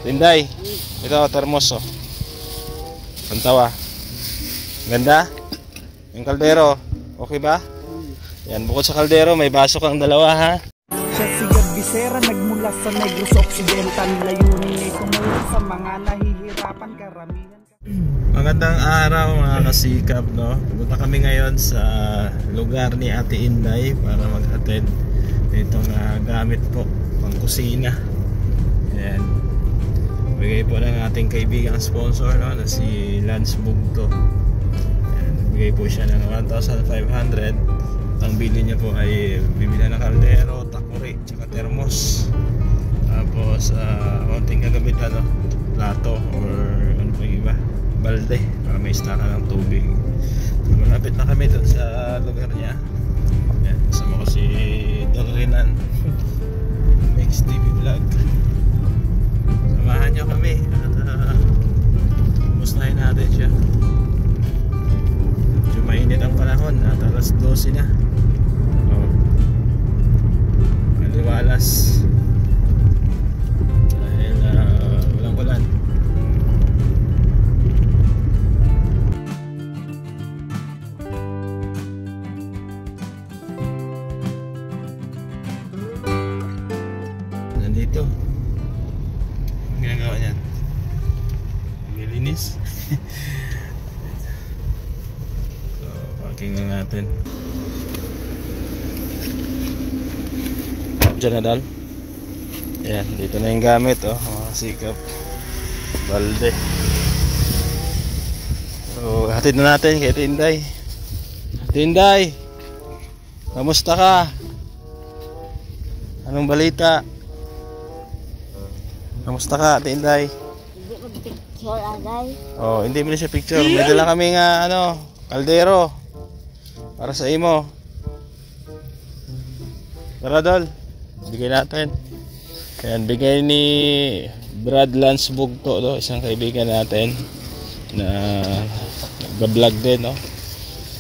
Tinday, ito termos oh. Pantawa. Ganda? Yung kaldero, okay ba? Yan, bukod sa kaldero, may baso kang dalawa ha. Siya si Bisera, nagmula sa Negros Occidental. Layunin ay tumulong sa mga nahihirapan karamihan. Magandang araw mga kasikap, no? Pupunta kami ngayon sa lugar ni Ate Inday para maghatid itong gamit po, pang kusina. Ayan. Bigay po ng ating kaibigang sponsor, no? Na si Lance Bugto. Ayan. Bigay po siya ng 1,500. Ang bili niya po ay bibili ng kaldero, takuri, tsaka termos. Tapos konting gagamitan, no? Plato or ano pa yung iba, balde para may staka ng tubig. Malapit na kami doon sa lugar niya. Ayan, kasama ko si Dorinan Mix TV Vlog. Samahan niyo kami at kumustahin natin siya. Medyo mainit ang panahon at alas 12 na. Maliwalas dahil walang ulan. Nandito ang ginagawa niyan, nililinis. So parking na natin dyan na dal. Ayan, dito na yung gamit oh, mga sikap, balde. So hatid na natin kay Tinday. Tinday, kamusta ka? Anong balita? Kamusta ka, Tinday? Hindi ko picture agay. Oh, hindi mo na siya picture. May dala kami nga kaldero para sa imo. Tara dol, bigay natin. Ayan, bigay ni Brad Lance Bugto, no? Isang kaibigan natin na nag-vlog din, no?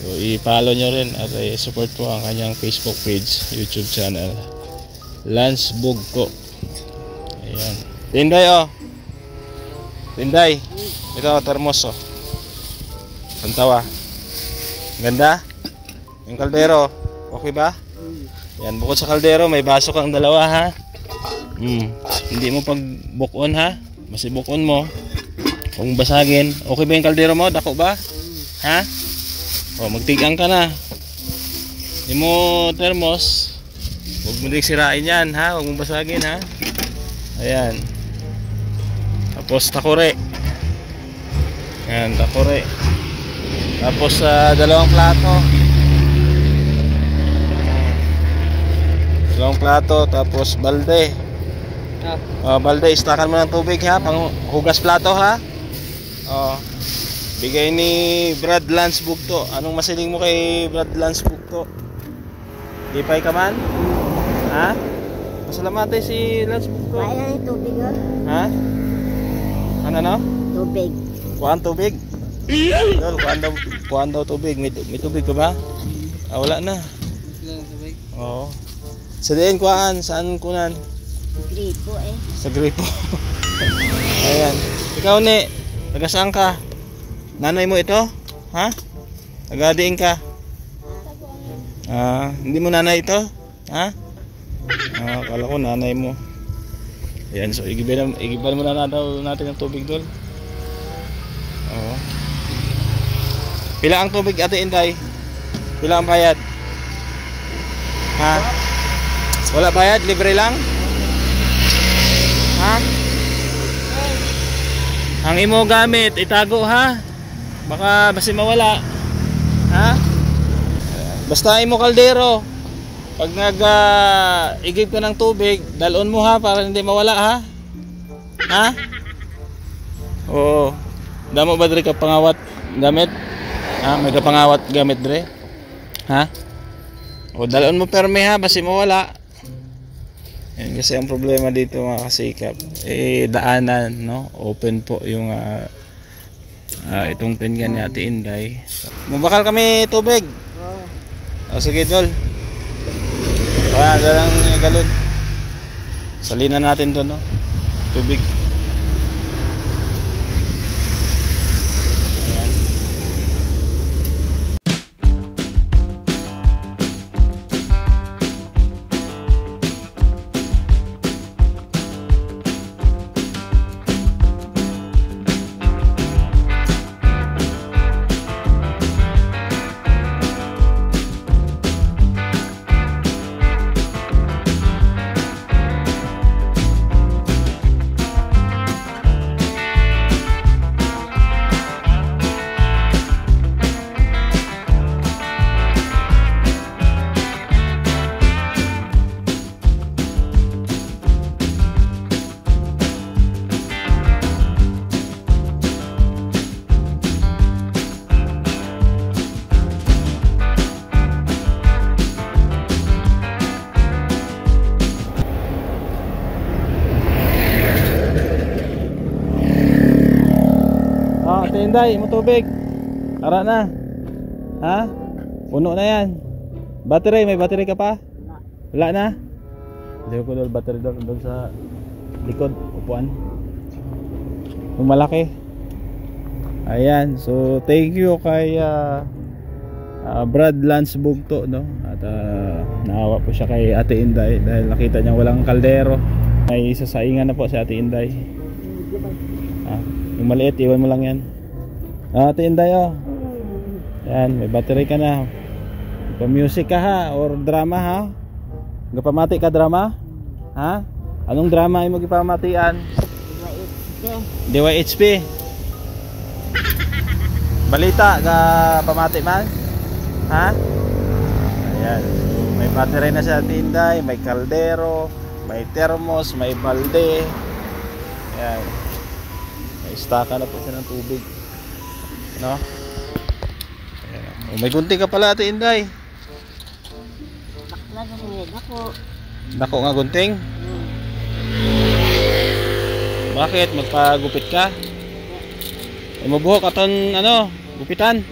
So i-follow nyo rin at i-support po ang kanyang Facebook page, YouTube channel, Lance Bugto. Ayan. Tinday oh. Tinday, ito termos oh. Pantawa. Ganda? Yung kaldero, okay ba? Yan, bukod sa kaldero, may baso kang dalawa ha. Hindi mo pagbukon ha. Mas ibukon mo. Kung basagin, okay ba yung kaldero mo? Dako ba? Ha? O, magtigang ka na. Hindi mo termos. Huwag mo din sirain yan ha. Huwag mo basagin ha. Ayan. Tapos takore. Ayan, takore. Tapos dalawang plato. Dalawang plato, tapos balde. Balde, istakan mo ng tubig ha, pang hugas plato ha. Bigay ni Brad Lance Bugto. Anong masiling mo kay Brad Lance Bugto? Lipay ka man? Ha? Pasalamatan si Lance Bugto. Kaya na yung tubig oh. Ha? Ano no? Tubig. Kuhaan tubig? Dol, kuhaan daw tubig. May tubig ka ba? Wala na. Oo. Sa diin kuhaan, saan kunan? Gripo eh. Sa gripo. Ayan. Ikaw ni, taga saan ka? Nanay mo ito? Ha? Taga-diin ka? Hindi mo nanay ito? Ha? Kala ko nanay mo. Ayan, so igiban mo na daw natin ang tubig doon. Oo. Pila ang tubig, Ate Inday? Pila ang bayad? Ha? Wala bayad? Libre lang? Ha? Ang imo gamit, itago ha? Baka basi mawala. Ha? Basta imo kaldero. Pag igib ka ng tubig, dalon mo ha para hindi mawala ha? Ha? Oo. Damo ba diri ka pangawat gamit? Ha? May ka pangawat gamit diri? Ha? O dalon mo perme ha, basi mawala. Yan kasi ang problema dito mga kasikap, daanan, no? Open po yung itong tingan ni Ate Inday. Mabakal kami tubig. Sige tol. Dalang galon. Salinan natin to, no? Tubig. Ate Inday, mo tubig. Tara na. Ha? Puno na yan. Battery, may battery ka pa? Wala na? Hindi ko doon battery doon sa likod, upuan. Yung malaki. Ayan, so thank you kay Brad Lance Bugto, no? At naawa po siya kay Ate Inday dahil nakita niya walang kaldero. May sasaingan na po si Ate Inday. Yung maliit, iwan mo lang yan. Ate Inday, oh. Yan, may battery ka na. Pa-music ka ha, or drama ha? Gapamati ka drama? Ha? Anong drama ay magipamatian? DYHP. Balita ga pamati man? Ha? Ayan. So, may battery na sa Tinday, may kaldero, may thermos, may balde. Ayan. May staka na po siya ng tubig. No? Ayan. Oh, may gunting ka pala, Ate Inday. Dako nga gunting? Bakit? Magpagupit ka? Ay, mabuhok aton ano, gupitan.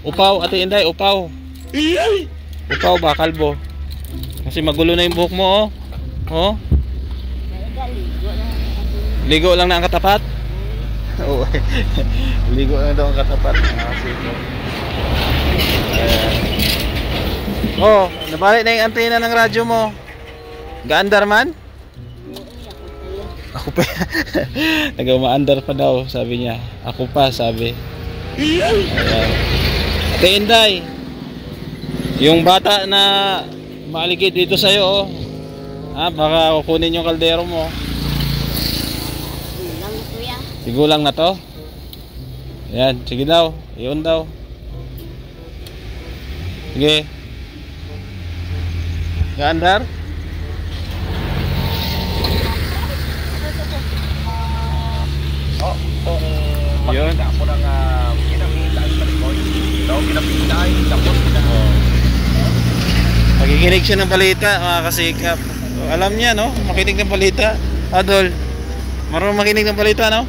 Upaw, Ate Inday, upaw. Upaw ba, kalbo? Kasi magulo na yung buhok mo, oh. Oh. Ligo lang na ang katapat? Oo. Ligo lang daw ang katapat. Oh, nabalik na yung antena ng radyo mo. Gaandar man? Ako pa. Nag-umaandar pa daw, sabi niya. Ako pa, sabi. Ayan. Ate Inday, yung bata na maaligid dito sa'yo, oh. Baka kukunin yung kaldero mo. Sigulang na to. Ayan, sige daw. Iyon daw. Sige. Gaandar? Yun. Ako nang pinapila sa likod. Daw pinapila ay tapos na. Nakikinig siya ng balita, mga kasikap. So, alam niya, no? Makinig ng balita. Adol, marunong makinig ng balita, no?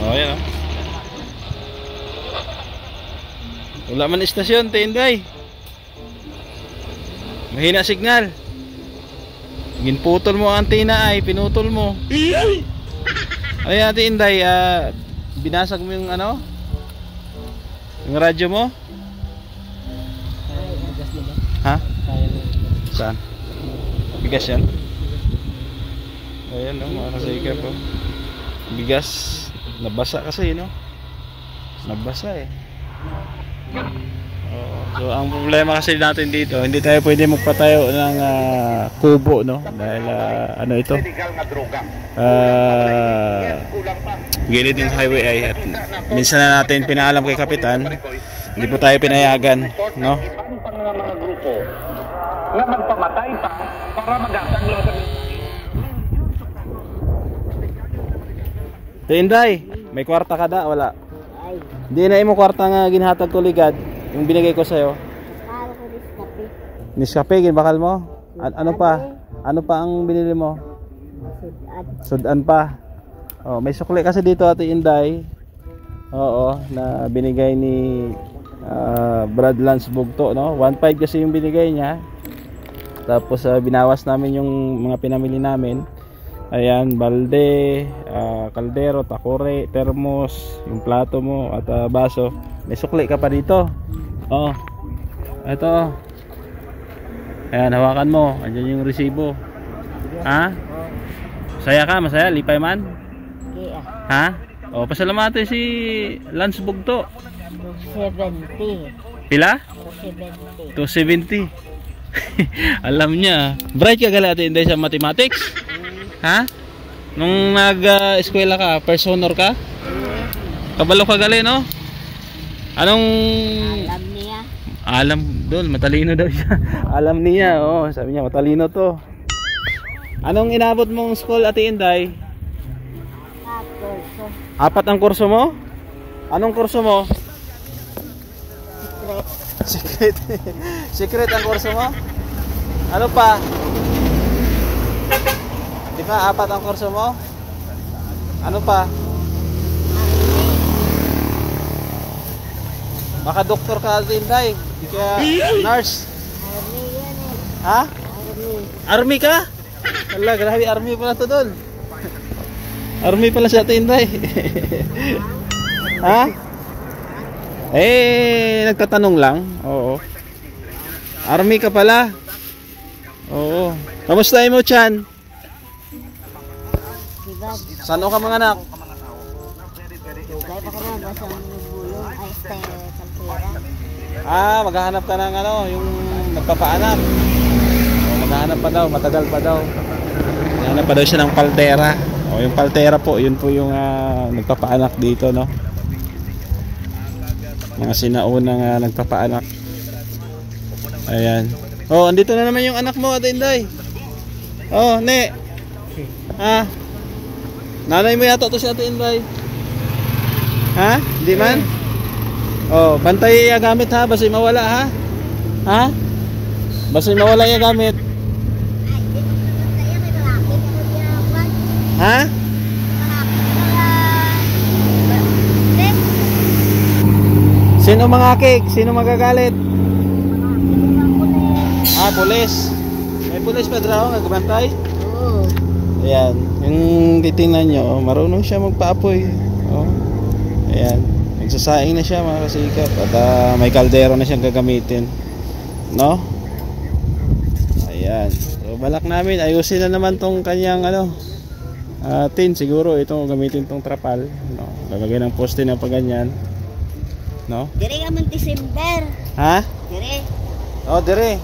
Oh, yan, no? Wala man istasyon, Tinday. Mahina signal. Ginputol mo ang antena ay, pinutol mo. Ay, Ate Inday, binasag mo yung ano? Yung radyo mo? Ha? Saan? Bigas yan? Ayan, no, mga kasikap po. Bigas. Nabasa kasi, no? Nabasa eh. So ang problema kasi natin dito, hindi tayo pwede magpatayo ng kubo, no? Dahil ano ito? Gilid ng highway ay at minsan na natin pinaalam kay kapitan, hindi po tayo pinayagan, no? Mga grupo na magpamatay pa para magatag lang sa Tinday, may kwarta ka da? Wala. Hindi na imo kwarta nga ginhatag ko ligad, yung binigay ko sa'yo. Niskape, ginbakal mo? Ano pa? Ano pa ang binili mo? Sudan pa. Oh, may sukli kasi dito, Ate Inday. Oo, na binigay ni Brad Lance Bugto, no? 1.5 kasi yung binigay niya. Tapos binawas namin yung mga pinamili namin. Ayan, balde, kaldero, takore, thermos, yung plato mo at baso. May sukli ka pa dito. Oh. Ito. Ayan, hawakan mo. Andiyan yung resibo. Ha? Masaya ka? Masaya? Lipay man? Ha? O, pasalamatan si Lance Bugto. 270. Pila? 270. 270. Alam niya. Bright ka gali, Ate Inday, sa mathematics? Ha? Nung nag-eskwela ka, first honor ka? Kabalo ka gali, no? Anong... Alam niya. Alam doon, matalino daw siya. Alam niya, oh, sabi niya matalino to. Anong inabot mong school, Ate Inday? Kurso. 4 ang kurso mo? Anong kurso mo? Secret. Secret. Secret ang kurso mo? Ano pa? Di ka? 4 ang kurso mo? Ano pa? Baka doktor ka din, Day. Di ka nurse. Army yan eh. Ha? Army. Army ka? Wala, grabe. Army pala to doon. Army pala sa atin, Day. Ha? Nagtatanong lang. Oo. Army ka pala. Oo. Kamusta mo, Chan? Diba? Saan ka mga anak? Dugay pa ka na. Basta ang bulong. Ay, stay kalpera. Maghahanap ka ng ano, yung nagpapaanak. Maghahanap pa daw, matagal pa daw. Maghahanap pa daw siya ng paltera. Yung paltera po, yun po yung nagpapaanak dito, no? Mga sinaunang nagpapaanak. Ayan. Andito na naman yung anak mo, Ate Inday. Ne. Nanay mo yata to si Ate Inday. Ha? Hindi man? Bantay yung gamit ha, basta mawala ha? Ha? Basta mawala yung gamit. Ha? Sino mga cake? Sino magagalit? Pulis. May pulis pa daw nagbantay? Oo. Ayan, yung titingnan nyo, marunong siya magpaapoy. Ayan, nagsasaing na siya mga kasikap. At may kaldero na siyang gagamitin. No? Ayan. So balak namin, ayusin na naman tong kanyang tin siguro. Itong gamitin tong trapal, no? Lalagyan ng poste na pa ganyan. No? Dire ka man December. Ha? Dire. Dire.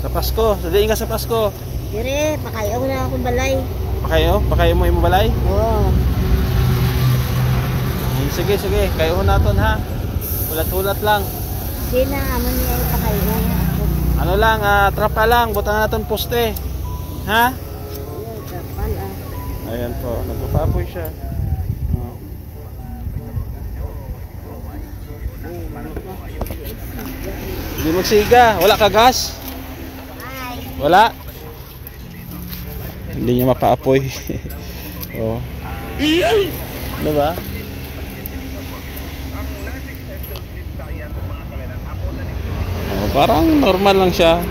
Sa Pasko, sadiin ka sa Pasko. Dire, pakayaw na akong balay. Pakayo mo yung balay? Oo. Sige, kayo naton ha. Hulat-hulat lang. Sina, aman niya yung pakayaw niya ako. Ano lang, trapa lang, butan natin poste. Ha? Ayun, kapal Ayan po, nagpapapoy siya. Hindi magsiga, wala ka gas? Wala? Hindi niya mapaapoy. Diba? Parang normal lang siya.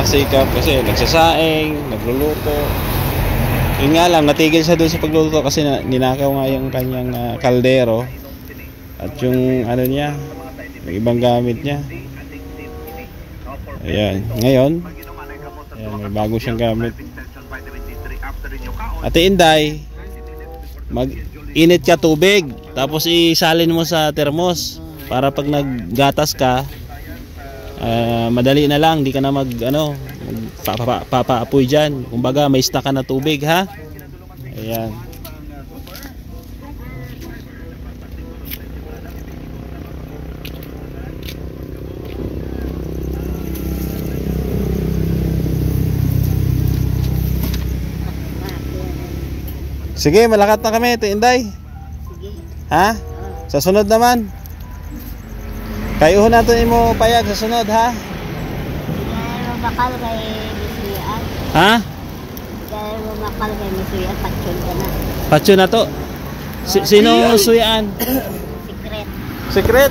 Sikap kasi nagsasaing, nagluluto. Yun nga lang, natigil siya doon sa pagluluto kasi ninakaw nga yung kanyang kaldero. At yung niya, yung ibang gamit niya. Ayan, ngayon may bago siyang gamit. Ate Inday, mag-init ka tubig, tapos isalin mo sa termos para pag naggatas ka, madali na lang, di ka na papaapoy dyan. Kumbaga may stock ka na tubig ha. Ayan. Sige, malakat na kami, Ate Inday. Sige. Ha? Sa sunod naman. Kayuhon natin mo payag sa sunod, ha? Kaya mo bakal kay Misuyan. Ha? Kaya mo bakal kay Misuyan, patsyol ka na. Patyo na to. Sino suyaan? Secret. Secret?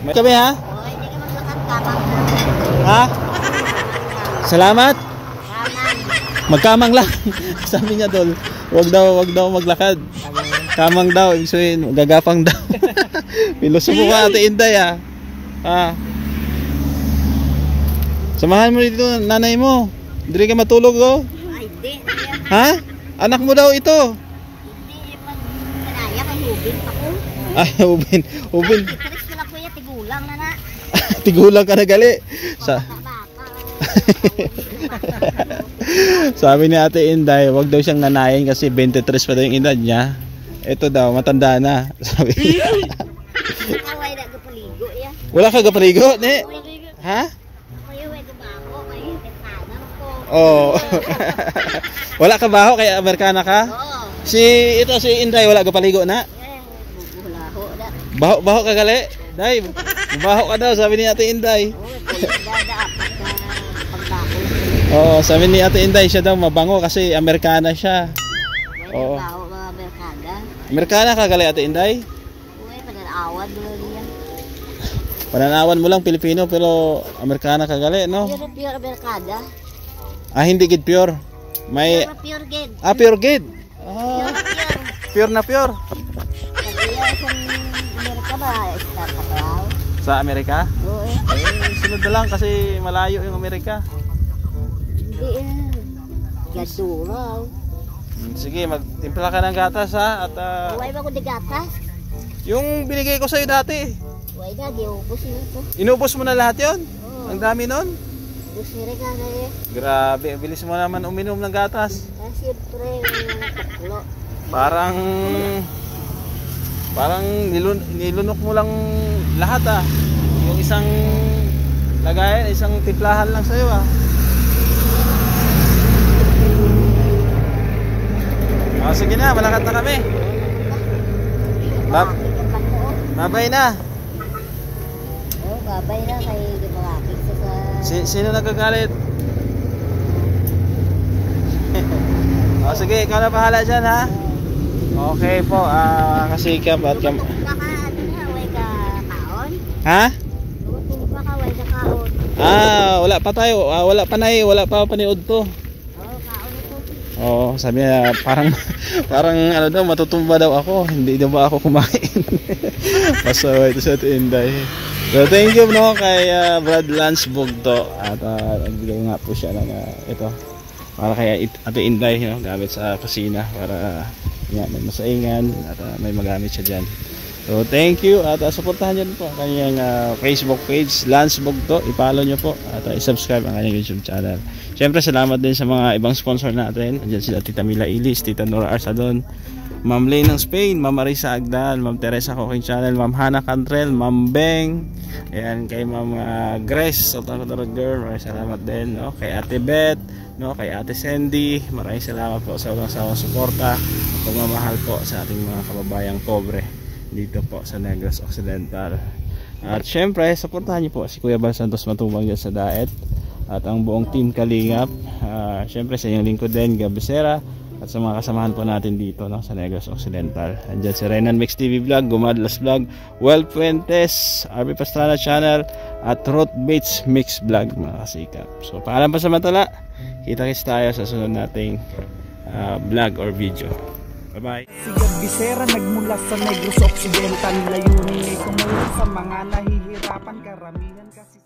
May kami, ha? Oo, hindi ka maglakad kamang. Ha? Salamat. Kamang. Magkamang lang. Sabi niya dol, wag daw maglakad. Kamang daw, ibig sabihin, gagapang daw. Pilosopo ka, Ate Inday ha. Samahan mo dito nanay mo. Hindi ka matulog Ay, di. Ha? Anak mo daw ito. Hindi man kanaya kay Hubin pa ko. Ay, Ubin. Iteris ko lang kuya, tigulang na na. Tigulang ka na gali. Sabi ni Ate Inday, wag daw siyang nanayin kasi 23 pa daw yung edad niya. Ito daw, matanda na. Sabi niya. Away na kapaligo ya. Wala ka gapaligo, ne? Ha? Kuya, way gabaho kay tetanan ko. Oh. Wala ka baho kaya Amerikana ka? Oo. Si Inday wala gapaligo na. Bulaho na. Baho ka gali. Day, baho ka daw sabi ni Ate Inday. Oo, kuya, dada apat na pagdako. Oo, sabi ni Ate Inday, siya daw mabango kasi Amerikana siya. Oo. Wala ba mga merkada? Amerikana ka gali Ate Inday? Uy, pananawad mo yan. Pananawan mo lang Pilipino pero Amerikana ka gali, no? Pure merkada. Ah, hindi gid pure. May Pure gid. pure gid. Ah, pure na pure. Kasi yung Amerika ba, star ka pa. Sa Amerika? Oo Eh, sunod na lang kasi malayo yung Amerika. Hindi Gaduraw. Sige, magtimpla ka ng gatas ha at Uy, ba ko di gatas? yung binigay ko sa'yo dati. Uy na, di ubos yun ito. Inubos mo na lahat yon? Oo. Ang dami nun. Busire ka na eh. Grabe, bilis mo naman uminom ng gatas. Siyempre, tuklo. Parang nilunok mo lang lahat ah. Yung isang lagayan, isang timplahan lang sa'yo ah. Oh, sige na, malakad na kami. Babay na. Oo, babay na kay Gimakakik sa Sino nagagalit? Oh, sige, ikaw na bahala dyan ha. Okay po, kasikap at Baka ano na, way ka kaon? ha? Baka way ka kaon. Wala pa tayo. Wala pa paniod to. Oo, kaon ito. Oo, sabi niya parang ano daw matutumba daw ako. Hindi daw ba ako kumain. Pasaway ito sa Ate Inday. So thank you no kay Brad Lance Bugto at nagbigay nga po siya ng ito para kay Ate Inday, no, gamit sa kusina para may masaingan at may magamit siya diyan. So thank you at suportahan niyo po ang kanyang Facebook page Lance Bugto, i-follow niyo po at i-subscribe ang kanyang YouTube channel. Siyempre salamat din sa mga ibang sponsor natin. Andiyan sila Tita Mila Ilis, Tita Nora Arsadon, Ma'am Lane ng Spain, Ma'am Marisa Agdan, Ma'am Teresa Cooking Channel, Ma'am Hannah Cantrell, Ma'am Beng, ayan kay Ma'am Grace Sultan Girl, maraming salamat din, no? Kay Ate Beth, no? Kay Ate Sandy, maraming salamat po sa walang sawang suporta at pagmamahal po sa ating mga kababayang pobre dito po sa Negros Occidental. At syempre, supportahan niyo po si Kuya Bal Santos Matubang dyan sa Daet at ang buong team Kalingap. Syempre sa inyong lingkod din, Gabisera, at sa mga kasamahan po natin dito, no, sa Negros Occidental. Andyan si Renan Mix TV Vlog, Gumadlas Vlog, Well Fuentes, RB Pastrana Channel at Root Bates Mix Vlog, mga kasikap. So paalam pa samantala, kita-kits tayo sa sunod nating vlog or video. Bye bye. Si Gabisera nagmula sa Negros Occidental, layunin ay tumulong sa mga nahihirapan, karamihan kasi